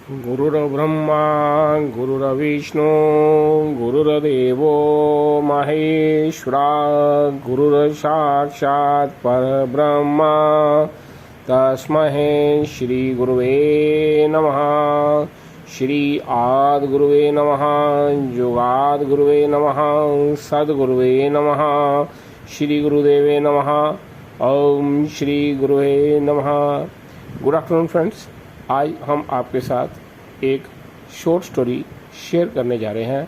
गुरुर्ब्रह्मा गुरुर्विष्णु गुरुर्देवो महेश्वरा गुरुर्साक्षात् परब्रह्म तस्मै श्री गुरुवे नमः। श्री आदि गुरुवे नमः, युगादि गुरुवे नमः, सद्गुरुवे नमः, श्री गुरुदेवे नमः। ओम श्री गुरुवे नमः। गुड आफ्टरनून फ्रेंड्स, आज हम आपके साथ एक शॉर्ट स्टोरी शेयर करने जा रहे हैं।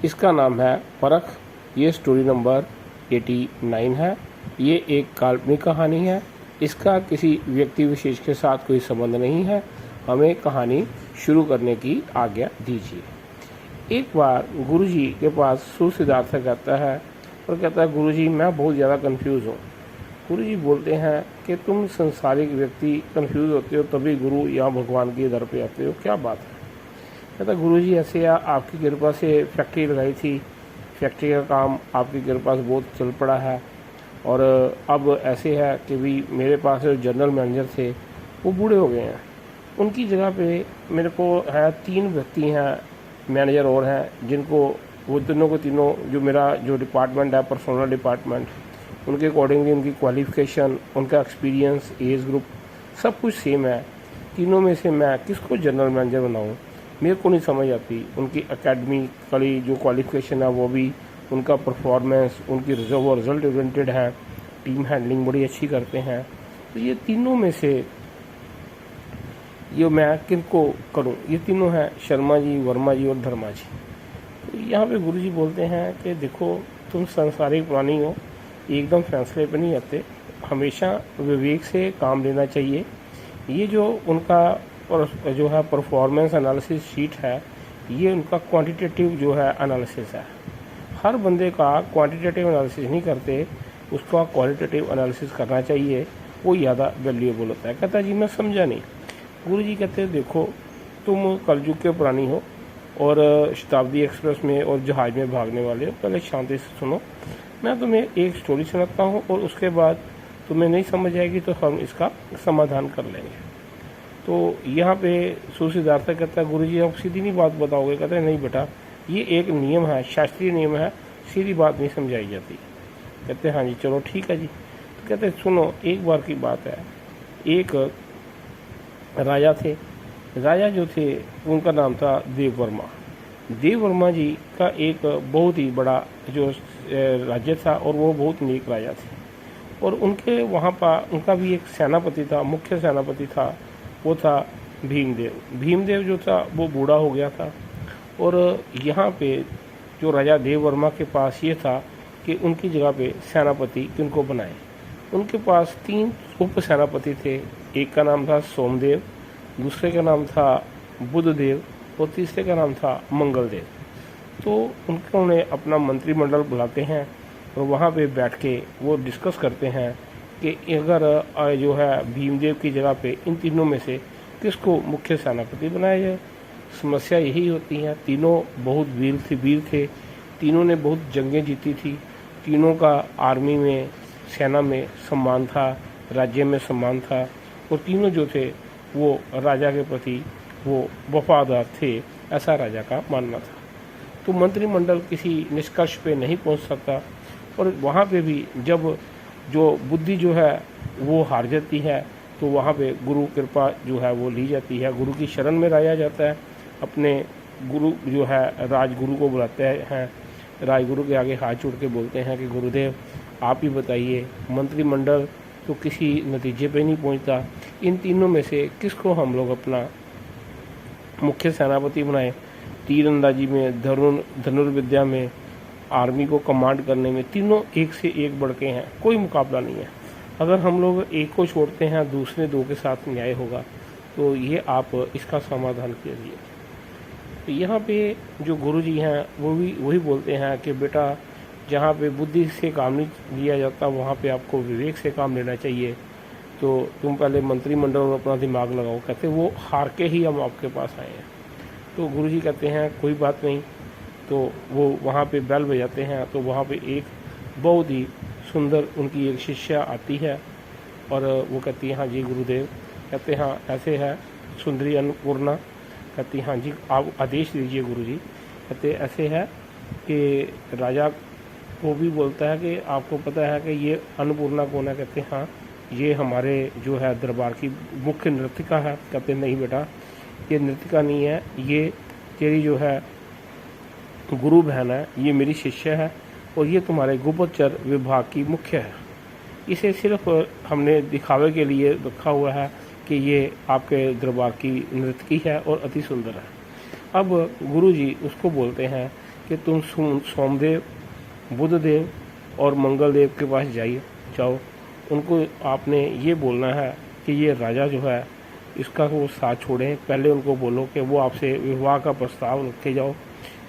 इसका नाम है परख। ये स्टोरी नंबर 89 है। ये एक काल्पनिक कहानी है। इसका किसी व्यक्ति विशेष के साथ कोई संबंध नहीं है। हमें कहानी शुरू करने की आज्ञा दीजिए। एक बार गुरुजी के पास सिद्धार्थ कहता है और कहता है, गुरुजी मैं बहुत ज़्यादा कंफ्यूज हूँ। गुरुजी बोलते हैं कि तुम संसारिक व्यक्ति कंफ्यूज होते हो तभी गुरु या भगवान के दर पे आते हो, क्या बात है? कहता गुरुजी ऐसे आपकी कृपा से फैक्ट्री लगाई थी, फैक्ट्री का काम आपकी कृपा से बहुत चल पड़ा है और अब ऐसे है कि भी मेरे पास जो जनरल मैनेजर थे वो बूढ़े हो गए हैं। उनकी जगह पे मेरे को है 3 व्यक्ति हैं मैनेजर और हैं, जिनको वो तीनों को तीनों जो मेरा जो डिपार्टमेंट है पर्सनल डिपार्टमेंट, उनके अकॉर्डिंगली उनकी क्वालिफ़िकेशन, उनका एक्सपीरियंस, एज ग्रुप सब कुछ सेम है। तीनों में से मैं किसको जनरल मैनेजर बनाऊं, मेरे को नहीं समझ आती। उनकी एकेडमिकली जो क्वालिफ़िकेशन है वो भी, उनका परफॉर्मेंस, उनकी रिजल्ट ओरिएंटेड है, टीम हैंडलिंग बड़ी अच्छी करते हैं। तो ये तीनों में से ये मैं किनको करूं? ये तीनों हैं शर्मा जी, वर्मा जी और धर्मा जी। तो यहाँ पे गुरुजी बोलते हैं कि देखो तुम सांसारिक प्राणी हो, एकदम फैसले पे नहीं आते, हमेशा विवेक से काम लेना चाहिए। ये जो उनका जो है परफॉर्मेंस एनालिसिस शीट है, ये उनका क्वांटिटेटिव जो है एनालिसिस है। हर बंदे का क्वांटिटेटिव एनालिसिस नहीं करते, उसका क्वालिटेटिव एनालिसिस करना चाहिए, वो ज़्यादा वैल्यूएबल होता है। कहता जी मैं समझा नहीं। गुरुजी कहते हैं देखो तुम कलयुग के प्राणी हो और शताब्दी एक्सप्रेस में और जहाज में भागने वाले हो। पहले शांति से सुनो, मैं तुम्हें एक स्टोरी सुनाता हूँ और उसके बाद तुम्हें नहीं समझ आएगी तो हम इसका समाधान कर लेंगे। तो यहाँ पे सिद्धार्थ कहता है गुरुजी आप सीधी नहीं बात बताओगे? कहते हैं नहीं बेटा, ये एक नियम है, शास्त्रीय नियम है, सीधी बात नहीं समझाई जाती। कहते हैं हाँ जी चलो ठीक है जी। तो कहते हैं सुनो, एक बार की बात है, एक राजा थे। राजा जो थे उनका नाम था देव वर्मा। देव वर्मा जी का एक बहुत ही बड़ा जो राज्य था और वो बहुत नेक राजा थे। और उनके वहाँ पर उनका भी एक सेनापति था, मुख्य सेनापति था, वो था भीमदेव। भीमदेव जो था वो बूढ़ा हो गया था और यहाँ पे जो राजा देव वर्मा के पास ये था कि उनकी जगह पे सेनापति किनको बनाए। उनके पास 3 उप सेनापति थे। एक का नाम था सोमदेव, दूसरे का नाम था बुधदेव और तीसरे का नाम था मंगलदेव। तो उन्होंने अपना मंत्रिमंडल बुलाते हैं और वहाँ पे बैठ के वो डिस्कस करते हैं कि अगर जो है भीमदेव की जगह पे इन तीनों में से किसको मुख्य सेनापति बनाया जाए। समस्या यही होती है, तीनों बहुत वीर थे, तीनों ने बहुत जंगें जीती थी, तीनों का आर्मी में, सेना में सम्मान था, राज्य में सम्मान था और तीनों जो थे वो राजा के प्रति वो वफादार थे, ऐसा राजा का मानना था। तो मंत्रिमंडल किसी निष्कर्ष पे नहीं पहुंच सकता और वहाँ पे भी जब जो बुद्धि जो है वो हार जाती है तो वहाँ पे गुरु कृपा जो है वो ली जाती है, गुरु की शरण में लाया जाता है। अपने गुरु जो है राजगुरु को बुलाते हैं, राजगुरु के आगे हाथ जोड़ के बोलते हैं कि गुरुदेव आप ही बताइए, मंत्रिमंडल तो किसी नतीजे पे नहीं पहुंचता, इन तीनों में से किसको हम लोग अपना मुख्य सेनापति बनाएं? तीरंदाजी में, धनुर्विद्या में, आर्मी को कमांड करने में तीनों एक से एक बढ़ के हैं, कोई मुकाबला नहीं है। अगर हम लोग एक को छोड़ते हैं दूसरे 2 के साथ न्याय होगा। तो ये आप इसका समाधान कीजिए। तो यहाँ पे जो गुरुजी हैं वो भी वही बोलते हैं कि बेटा जहाँ पे बुद्धि से काम नहीं लिया जाता वहाँ पे आपको विवेक से काम लेना चाहिए। तो तुम पहले मंत्रिमंडल में अपना दिमाग लगाओ। कहते वो हार के ही हम आपके पास आए हैं। तो गुरुजी कहते हैं कोई बात नहीं। तो वो वहाँ पे बेल बजाते हैं तो वहाँ पे एक बहुत ही सुंदर उनकी एक शिष्या आती है और वो कहती है हाँ जी गुरुदेव। कहते हाँ ऐसे है सुंदरी अन्नपूर्णा। कहती हाँ जी आप आदेश दीजिए गुरुजी। कहते ऐसे है कि राजा को भी बोलता है कि आपको पता है कि ये अन्नपूर्णा कौन है। कहते हाँ ये हमारे जो है दरबार की मुख्य नृत्यिका है। कहते नहीं बेटा ये नृत्यिका नहीं है, ये तेरी जो है गुरु बहन है, ये मेरी शिष्य है और ये तुम्हारे गुप्तचर विभाग की मुख्य है। इसे सिर्फ हमने दिखावे के लिए रखा हुआ है कि ये आपके दरबार की नृत्यकी है और अति सुंदर है। अब गुरुजी उसको बोलते हैं कि तुम सोमदेव, बुधदेव और मंगलदेव के पास जाओ। उनको आपने ये बोलना है कि ये राजा जो है इसका वो साथ छोड़ें। पहले उनको बोलो कि वो आपसे विवाह का प्रस्ताव रखे जाओ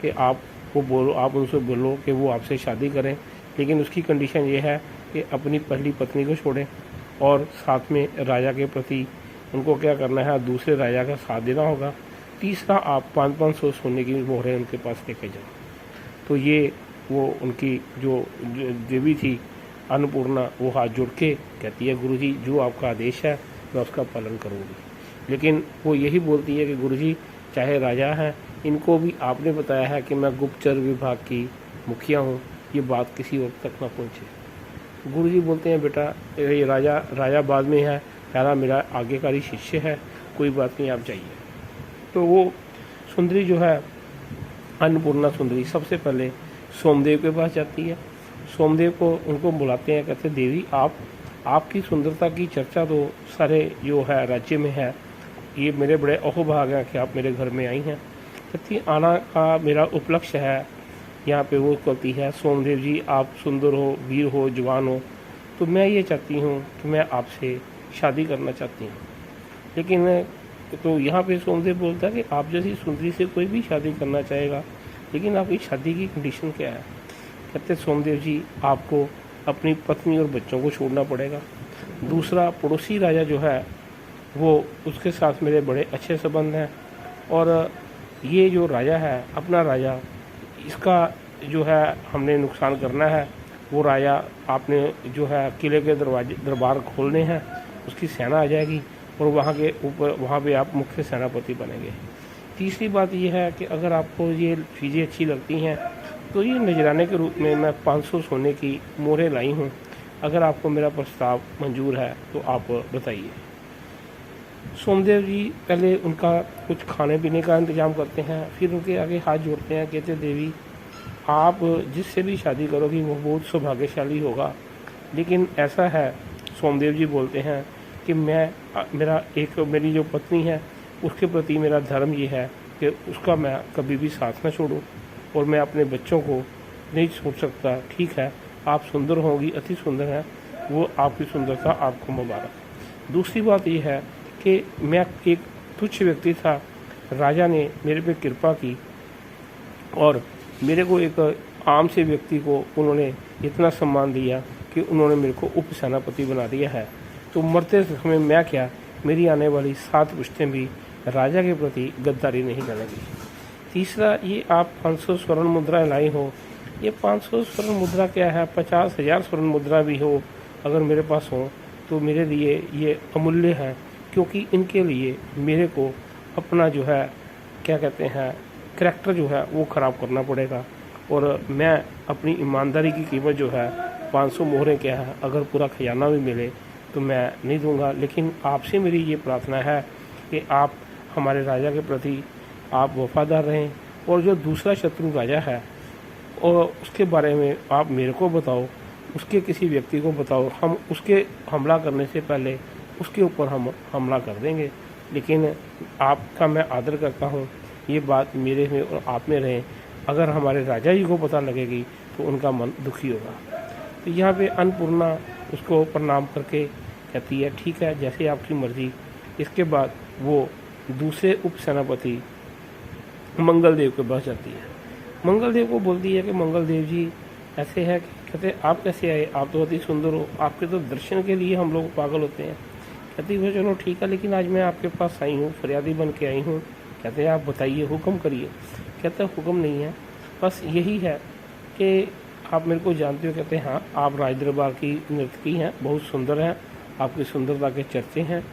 कि आप उनसे बोलो कि वो आपसे शादी करें, लेकिन उसकी कंडीशन ये है कि अपनी पहली पत्नी को छोड़ें और साथ में राजा के प्रति उनको क्या करना है, दूसरे राजा का साथ देना होगा। तीसरा आप 500 सोने की मोहरें उनके पास लेके जाओ। तो ये वो उनकी जो देवी थी अन्नपूर्णा वो हाथ जोड़ के कहती है गुरुजी जो आपका आदेश है मैं उसका पालन करूँगी। लेकिन वो यही बोलती है कि गुरुजी चाहे राजा हैं इनको भी आपने बताया है कि मैं गुप्तचर विभाग की मुखिया हूँ, ये बात किसी और तक ना पहुँचे। गुरुजी बोलते हैं बेटा ये राजा बाद में है, पहला मेरा आज्ञाकारी शिष्य है, कोई बात नहीं आप जाइए। तो वो सुंदरी जो है अन्नपूर्णा सुंदरी सबसे पहले सोमदेव के पास जाती है। सोमदेव को उनको बुलाते हैं, कहते देवी आपकी सुंदरता की चर्चा तो सारे जो है राज्य में है, ये मेरे बड़े अहोभाग हैं कि आप मेरे घर में आई हैं। कहती आना का मेरा उपलक्ष्य है यहाँ पे। वो कहती है सोमदेव जी आप सुंदर हो, वीर हो, जवान हो, तो मैं ये चाहती हूँ कि मैं आपसे शादी करना चाहती हूँ। लेकिन तो यहाँ पे सोमदेव बोलता है कि आप जैसी सुंदरी से कोई भी शादी करना चाहेगा, लेकिन आपकी शादी की कंडीशन क्या है। कहते सोमदेव जी आपको अपनी पत्नी और बच्चों को छोड़ना पड़ेगा। दूसरा पड़ोसी राजा जो है वो उसके साथ मेरे बड़े अच्छे संबंध हैं और ये जो राजा है अपना राजा इसका जो है हमने नुकसान करना है। वो राजा आपने जो है किले के दरबार खोलने हैं, उसकी सेना आ जाएगी और वहाँ पे आप मुख्य सेनापति बनेंगे। तीसरी बात ये है कि अगर आपको ये चीज़ें अच्छी लगती हैं तो ये नजराने के रूप में मैं 500 सोने की मोहरें लाई हूँ। अगर आपको मेरा प्रस्ताव मंजूर है तो आप बताइए। सोमदेव जी पहले उनका कुछ खाने पीने का इंतजाम करते हैं, फिर उनके आगे हाथ जोड़ते हैं। कहते देवी आप जिससे भी शादी करोगी वो बहुत सौभाग्यशाली होगा, लेकिन ऐसा है सोमदेव जी बोलते हैं कि मेरी जो पत्नी है उसके प्रति मेरा धर्म ये है कि उसका मैं कभी भी साथ न छोड़ूं और मैं अपने बच्चों को नहीं छोड़ सकता। ठीक है आप सुंदर होंगी, अति सुंदर हैं, वो आपकी सुंदरता आपको मुबारक। दूसरी बात ये है कि मैं एक तुच्छ व्यक्ति था, राजा ने मेरे पे कृपा की और मेरे को एक आम से व्यक्ति को उन्होंने इतना सम्मान दिया कि उन्होंने मेरे को उप सेनापति बना दिया है। तो मरते समय मैं क्या, मेरी आने वाली 7 पुश्तें भी राजा के प्रति गद्दारी नहीं करेंगी। तीसरा ये आप 500 स्वर्ण मुद्रा लाई हो, ये 500 स्वर्ण मुद्रा क्या है, 50,000 स्वर्ण मुद्रा भी हो अगर मेरे पास हो तो मेरे लिए ये अमूल्य है, क्योंकि इनके लिए मेरे को अपना जो है क्या कहते हैं करैक्टर जो है वो ख़राब करना पड़ेगा और मैं अपनी ईमानदारी की कीमत जो है 500 मोहरें क्या है, अगर पूरा खजाना भी मिले तो मैं नहीं दूंगा। लेकिन आपसे मेरी ये प्रार्थना है कि आप हमारे राजा के प्रति आप वफादार रहें और जो दूसरा शत्रु राजा है और उसके बारे में आप मेरे को बताओ, उसके किसी व्यक्ति को बताओ, हम उसके हमला करने से पहले उसके ऊपर हम हमला कर देंगे। लेकिन आपका मैं आदर करता हूँ, ये बात मेरे में और आप में रहे। अगर हमारे राजा जी को पता लगेगी तो उनका मन दुखी होगा। तो यहाँ पे अन्नपूर्णा उसको प्रणाम करके कहती है ठीक है जैसे आपकी मर्जी। इसके बाद वो दूसरे उप सेनापति मंगलदेव के पास जाती है। मंगलदेव को बोलती है कि मंगलदेव जी ऐसे है, कहते आप कैसे आए, आप तो अति सुंदर हो, आपके तो दर्शन के लिए हम लोग पागल होते हैं। कहती है चलो ठीक है, लेकिन आज मैं आपके पास आई हूँ, फरियादी बन के आई हूँ। कहते हैं आप बताइए, हुक्म करिए। कहते हैं हुक्म नहीं है, बस यही है कि आप मेरे को जानते हो। कहते हैं हाँ आप राज दरबार की नर्तकी हैं, बहुत सुंदर हैं, आपकी सुंदरता के चर्चे हैं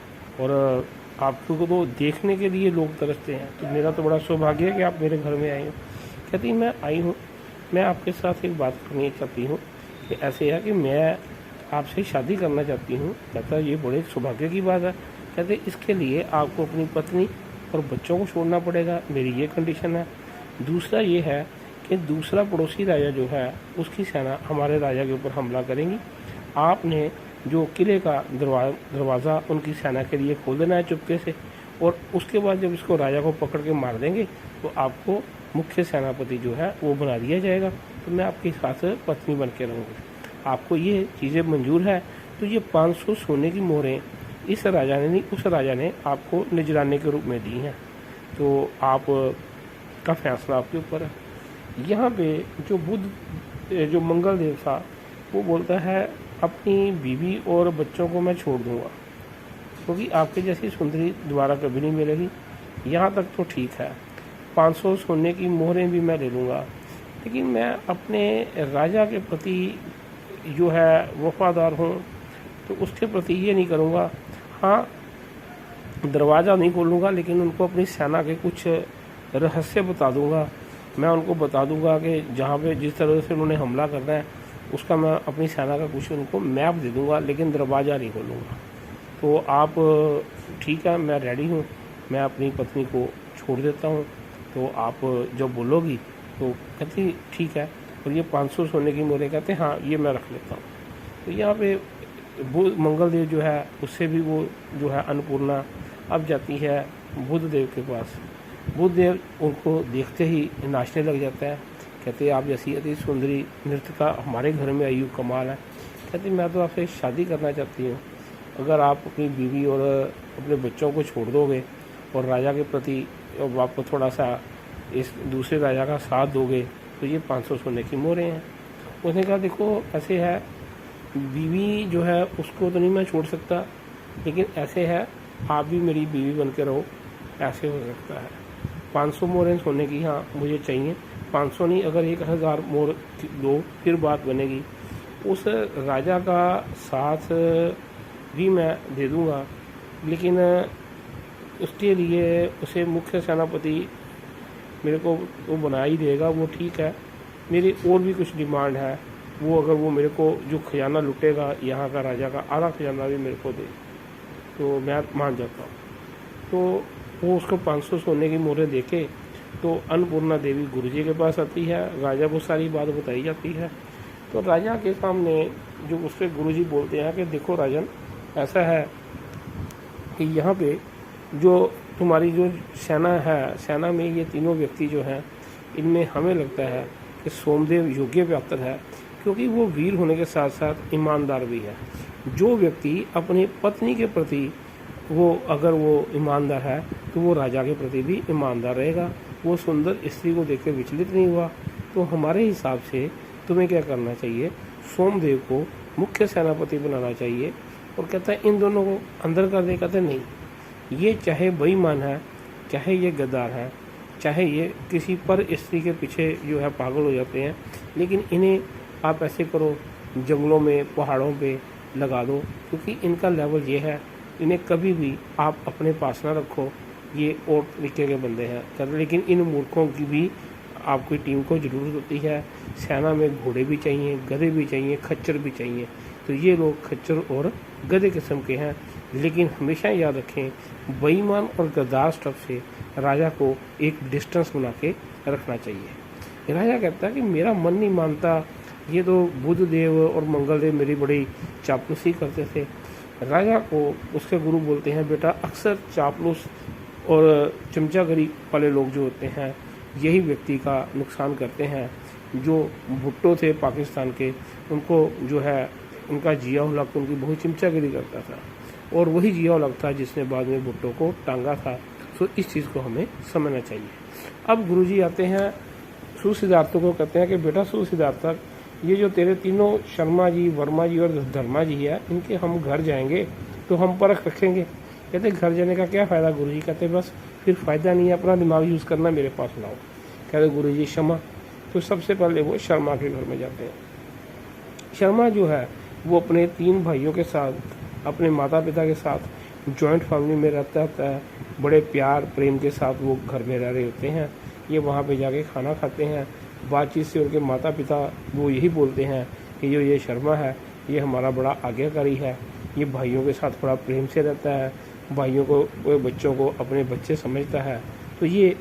और आपको तो देखने के लिए लोग तरसते हैं, तो मेरा तो बड़ा सौभाग्य है कि आप मेरे घर में आए हो। कहती मैं आई हूँ, मैं आपके साथ एक बात करनी चाहती हूँ कि ऐसे है कि मैं आपसे शादी करना चाहती हूँ। कहता ये बड़े सौभाग्य की बात है। कहते इसके लिए आपको अपनी पत्नी और बच्चों को छोड़ना पड़ेगा, मेरी ये कंडीशन है। दूसरा ये है कि दूसरा पड़ोसी राजा जो है उसकी सेना हमारे राजा के ऊपर हमला करेंगी। आपने जो किले का दरवाज़ा उनकी सेना के लिए खोल देना है चुपके से, और उसके बाद जब इसको राजा को पकड़ के मार देंगे तो आपको मुख्य सेनापति जो है वो बना दिया जाएगा, तो मैं आपके साथ पत्नी बन के रहूँगी। आपको ये चीज़ें मंजूर है? तो ये 500 सोने की मोहरें इस राजा ने नहीं, उस राजा ने आपको निजराने के रूप में दी हैं। तो आप का फैसला आपके ऊपर है। यहाँ पे जो मंगल देव था वो बोलता है अपनी बीवी और बच्चों को मैं छोड़ दूँगा, क्योंकि आपके जैसी सुंदरी दोबारा कभी नहीं मिलेगी। यहाँ तक तो ठीक है, 500 सोने की मोहरें भी मैं ले लूँगा, लेकिन मैं अपने राजा के प्रति जो है वफादार हूँ, तो उसके प्रति ये नहीं करूँगा। हाँ, दरवाज़ा नहीं खोलूँगा, लेकिन उनको अपनी सेना के कुछ रहस्य बता दूँगा। मैं उनको बता दूँगा कि जहाँ पे जिस तरह से उन्होंने हमला करना है उसका मैं अपनी सेना का कुछ उनको मैप दे दूँगा, लेकिन दरवाज़ा नहीं खोलूँगा। तो आप ठीक है, मैं रेडी हूँ, मैं अपनी पत्नी को छोड़ देता हूँ, तो आप जब बोलोगी तो कहती ठीक है। और ये 500 सोने की मोहरें कहते हाँ ये मैं रख लेता हूँ। तो यहाँ पे मंगल देव जो है उससे भी वो जो है अन्नपूर्णा अब जाती है बुध देव के पास। बुध देव उनको देखते ही नाचने लग जाता है। कहते आप जैसी अति सुंदरी नृत्यिका हमारे घर में आई हो, कमाल है। कहती मैं तो आपसे शादी करना चाहती हूँ, अगर आप अपनी बीवी और अपने बच्चों को छोड़ दोगे और राजा के प्रति आपको थोड़ा सा इस दूसरे राजा का साथ दोगे तो ये 500 सोने की मोहरें हैं। उसने कहा देखो ऐसे है, बीवी जो है उसको तो नहीं मैं छोड़ सकता, लेकिन ऐसे है आप भी मेरी बीवी बन के रहो, ऐसे हो सकता है। 500 मोहरें सोने की हाँ मुझे चाहिए, 500 नहीं, अगर 1000 मोहर दो फिर बात बनेगी। उस राजा का साथ भी मैं दे दूँगा, लेकिन उसके लिए उसे मुख्य सेनापति मेरे को वो बना ही देगा, वो ठीक है। मेरी और भी कुछ डिमांड है, वो अगर वो मेरे को जो खजाना लुटेगा यहाँ का राजा का आधा खजाना भी मेरे को दे तो मैं मान जाता हूँ। तो वो उसको 500 सोने की मोहरें देके तो अन्नपूर्णा देवी गुरुजी के पास आती है, राजा को सारी बात बताई जाती है। तो राजा के सामने जो उसके गुरुजी बोलते हैं कि देखो राजन, ऐसा है कि यहाँ पे जो तुम्हारी जो सेना है, सेना में ये तीनों व्यक्ति जो हैं इनमें हमें लगता है कि सोमदेव योग्य पात्र है, क्योंकि वो वीर होने के साथ साथ ईमानदार भी है। जो व्यक्ति अपनी पत्नी के प्रति वो अगर वो ईमानदार है तो वो राजा के प्रति भी ईमानदार रहेगा। वो सुंदर स्त्री को देख के विचलित नहीं हुआ। तो हमारे हिसाब से तुम्हें क्या करना चाहिए, सोमदेव को मुख्य सेनापति बनाना चाहिए। और कहता है इन दोनों को अंदर कर दे। कहते नहीं, ये चाहे बेईमान है, चाहे ये गद्दार है, चाहे ये किसी पर स्त्री के पीछे जो है पागल हो जाते हैं, लेकिन इन्हें आप ऐसे करो जंगलों में पहाड़ों पे लगा दो, क्योंकि इनका लेवल ये है, इन्हें कभी भी आप अपने पास ना रखो, ये और तरीके के बंदे हैं। लेकिन इन मूर्खों की भी आपकी टीम को ज़रूरत होती है। सेना में घोड़े भी चाहिए, गधे भी चाहिए, खच्चर भी चाहिए। तो ये लोग खच्चर और गधे किस्म के हैं। लेकिन हमेशा याद रखें, बेईमान और गद्दार स्टफ से राजा को एक डिस्टेंस बना के रखना चाहिए। राजा कहता है कि मेरा मन नहीं मानता, ये तो बुध देव और मंगल देव मेरी बड़ी चापलूसी करते थे। राजा को उसके गुरु बोलते हैं बेटा, अक्सर चापलूस और चमचागिरी वाले लोग जो होते हैं यही व्यक्ति का नुकसान करते हैं। जो भुट्टो थे पाकिस्तान के, उनको जो है उनका जिया-उल हक उनकी बहुत चमचागिरी करता था, और वही जिया-उल हक था जिसने बाद में भुट्टो को टांगा था। तो इस चीज़ को हमें समझना चाहिए। अब गुरुजी आते हैं सुसिद्धार्थ को, कहते हैं कि बेटा सुसिद्धार्थ, ये जो तेरे तीनों शर्मा जी, वर्मा जी और धर्मा जी है, इनके हम घर जाएंगे तो हम परख रखेंगे। कहते घर जाने का क्या फ़ायदा गुरुजी? कहते बस फिर फ़ायदा नहीं है, अपना दिमाग यूज़ करना, मेरे पास लाओ। कहते गुरुजी क्षमा। तो सबसे पहले वो शर्मा के घर में जाते हैं। शर्मा जो है वो अपने 3 भाइयों के साथ, अपने माता पिता के साथ जॉइंट फैमिली में रहता है, बड़े प्यार प्रेम के साथ वो घर में रह रहे होते हैं। ये वहाँ पे जाके खाना खाते हैं। बातचीत से उनके माता पिता वो यही बोलते हैं कि जो ये शर्मा है ये हमारा बड़ा आज्ञाकारी है, ये भाइयों के साथ बड़ा प्रेम से रहता है, भाइयों को वो बच्चों को अपने बच्चे समझता है। तो ये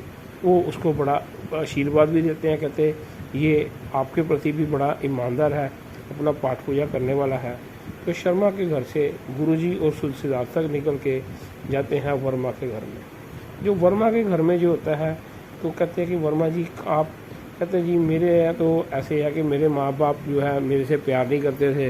वो उसको बड़ा आशीर्वाद भी देते हैं, कहते ये आपके प्रति भी बड़ा ईमानदार है, अपना पाठ पूजा करने वाला है। तो शर्मा के घर से गुरुजी और सिद्धार्थक निकल के जाते हैं वर्मा के घर में। जो वर्मा के घर में जो होता है तो कहते हैं कि वर्मा जी आप, कहते हैं जी मेरे तो ऐसे है कि मेरे माँ बाप जो है मेरे से प्यार नहीं करते थे,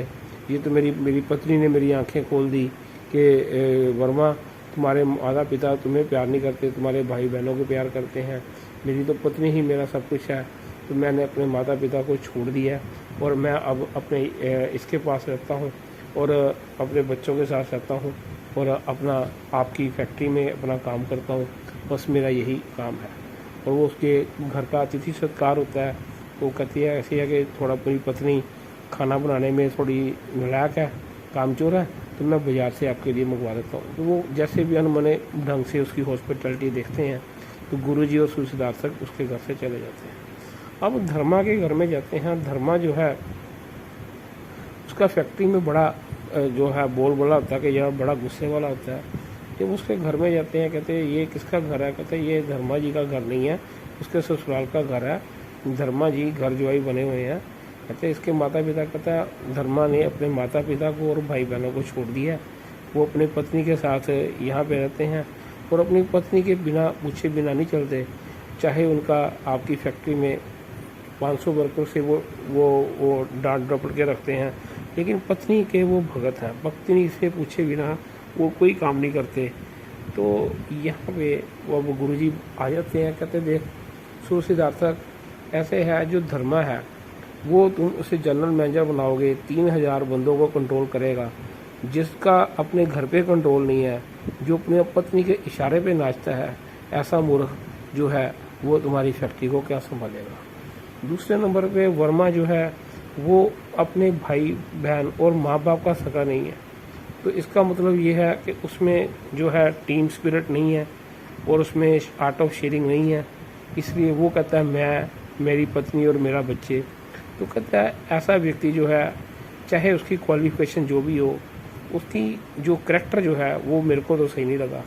ये तो मेरी पत्नी ने मेरी आंखें खोल दी कि वर्मा तुम्हारे माता पिता तुम्हें प्यार नहीं करते, तुम्हारे भाई बहनों को प्यार करते हैं, मेरी तो पत्नी ही मेरा सब कुछ है। तो मैंने अपने माता पिता को छोड़ दिया और मैं अब अपने इसके पास रहता हूँ और अपने बच्चों के साथ रहता हूँ और अपना आपकी फैक्ट्री में अपना काम करता हूँ, बस मेरा यही काम है। और वो उसके घर का अतिथि सत्कार होता है। वो कहती है ऐसी है कि थोड़ा मेरी पत्नी खाना बनाने में थोड़ी नालायक है, कामचोर है, तो मैं बाज़ार से आपके लिए मंगवा देता हूँ। तो वो जैसे भी अनमने ढंग से उसकी हॉस्पिटलिटी देखते हैं तो गुरुजी और सिद्धार्थक उसके घर से चले जाते हैं। अब धर्मा के घर में जाते हैं। धर्मा जो है उसका फैक्ट्री में बड़ा जो है बोल बोला होता है कि यह बड़ा गुस्से वाला होता है। जब उसके घर में जाते हैं कहते हैं ये किसका घर है, कहते हैं ये धर्मा जी का घर नहीं है, उसके ससुराल का घर है, धर्मा जी घर जुआई बने हुए हैं। कहते हैं इसके माता पिता, कहता है धर्मा ने अपने माता पिता को और भाई बहनों को छोड़ दिया है, वो अपनी पत्नी के साथ यहाँ पे रहते हैं और अपनी पत्नी के बिना पूछे बिना नहीं चलते। चाहे उनका आपकी फैक्ट्री में 500 वर्कर से वो डांट डपट के रखते हैं, लेकिन पत्नी के वो भगत हैं, पत्नी से पूछे बिना वो कोई काम नहीं करते। तो यहाँ पे वो अब गुरुजी आ जाते हैं, कहते देख सिद्धार्थक ऐसे है, जो धर्मा है वो तुम उसे जनरल मैनेजर बनाओगे, 3000 बंदों को कंट्रोल करेगा, जिसका अपने घर पे कंट्रोल नहीं है, जो अपने पत्नी के इशारे पे नाचता है, ऐसा मूर्ख जो है वो तुम्हारी फैक्ट्री को क्या संभालेगा। दूसरे नंबर पे वर्मा जो है वो अपने भाई बहन और माँ बाप का सगा नहीं है। तो इसका मतलब ये है कि उसमें जो है टीम स्पिरिट नहीं है और उसमें आर्ट ऑफ शेयरिंग नहीं है। इसलिए वो कहता है मैं, मेरी पत्नी और मेरा बच्चे। तो कहता है ऐसा व्यक्ति जो है चाहे उसकी क्वालिफिकेशन जो भी हो, उसकी जो करैक्टर जो है वो मेरे को तो सही नहीं लगा।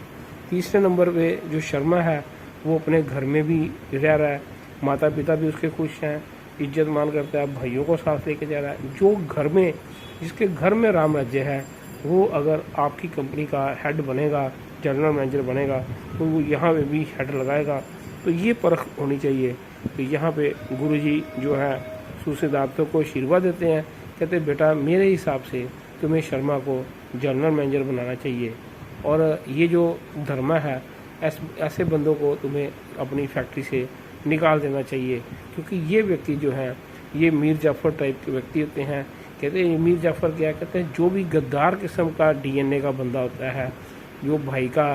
तीसरे नंबर पे जो शर्मा है वो अपने घर में भी रह रहा है, माता पिता भी उसके खुश हैं, इज्जत मान करता है, भाइयों को साथ लेके जा रहा है। जो घर में, जिसके घर में राम राज्य है, वो अगर आपकी कंपनी का हेड बनेगा, जनरल मैनेजर बनेगा, तो वो यहाँ पे भी हेड लगाएगा। तो ये परख होनी चाहिए। तो यहाँ पे गुरुजी जो है सिद्धार्थों को आशीर्वाद देते हैं, कहते बेटा मेरे हिसाब से तुम्हें शर्मा को जनरल मैनेजर बनाना चाहिए और ये जो धर्मा है ऐसे बंदों को तुम्हें अपनी फैक्ट्री से निकाल देना चाहिए, क्योंकि ये व्यक्ति जो है ये मीर जाफ़र टाइप के व्यक्ति होते हैं। कहते हैं मीर जाफ़र क्या कहते हैं, जो भी गद्दार किस्म का डीएनए का बंदा होता है, जो भाई का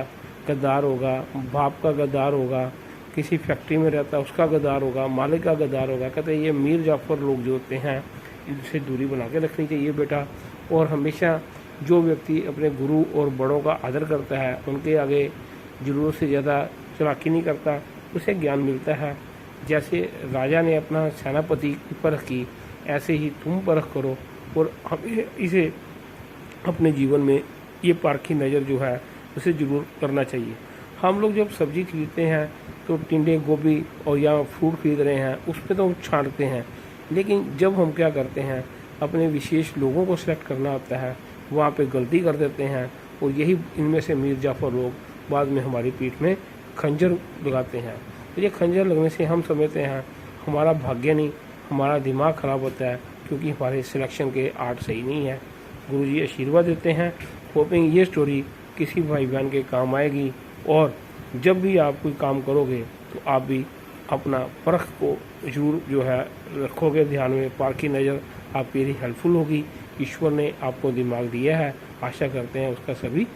गद्दार होगा, बाप का गद्दार होगा, किसी फैक्ट्री में रहता है उसका गद्दार होगा, मालिक का गद्दार होगा, कहते हैं ये मीर जाफ़र लोग जो होते हैं इनसे दूरी बना के रखनी चाहिए बेटा। और हमेशा जो व्यक्ति अपने गुरु और बड़ों का आदर करता है, उनके आगे ज़रूरत से ज़्यादा चालाकी नहीं करता, उसे ज्ञान मिलता है। जैसे राजा ने अपना सेनापति की परख की, ऐसे ही तुम परख करो और हमें इसे अपने जीवन में ये पारखी नज़र जो है उसे ज़रूर करना चाहिए। हम लोग जब सब्ज़ी खरीदते हैं तो टिंडे गोभी और या फ्रूट खरीद रहे हैं उस पर तो हम छांटते हैं, लेकिन जब हम क्या करते हैं अपने विशेष लोगों को सिलेक्ट करना होता है, वहाँ पे गलती कर देते हैं और यही इनमें से मीर जाफ़र लोग बाद में हमारी पीठ में खंजर लगाते हैं। तो ये खंजर लगने से हम समझते हैं हमारा भाग्य नहीं, हमारा दिमाग ख़राब होता है, क्योंकि हमारे सिलेक्शन के आर्ट सही नहीं है। गुरुजी आशीर्वाद देते हैं, होपिंग ये स्टोरी किसी भाई बहन के काम आएगी और जब भी आप कोई काम करोगे तो आप भी अपना परख को जरूर जो है रखोगे ध्यान में, पारखी नज़र आपकी हेल्पफुल होगी। ईश्वर ने आपको दिमाग दिया है, आशा करते हैं उसका सभी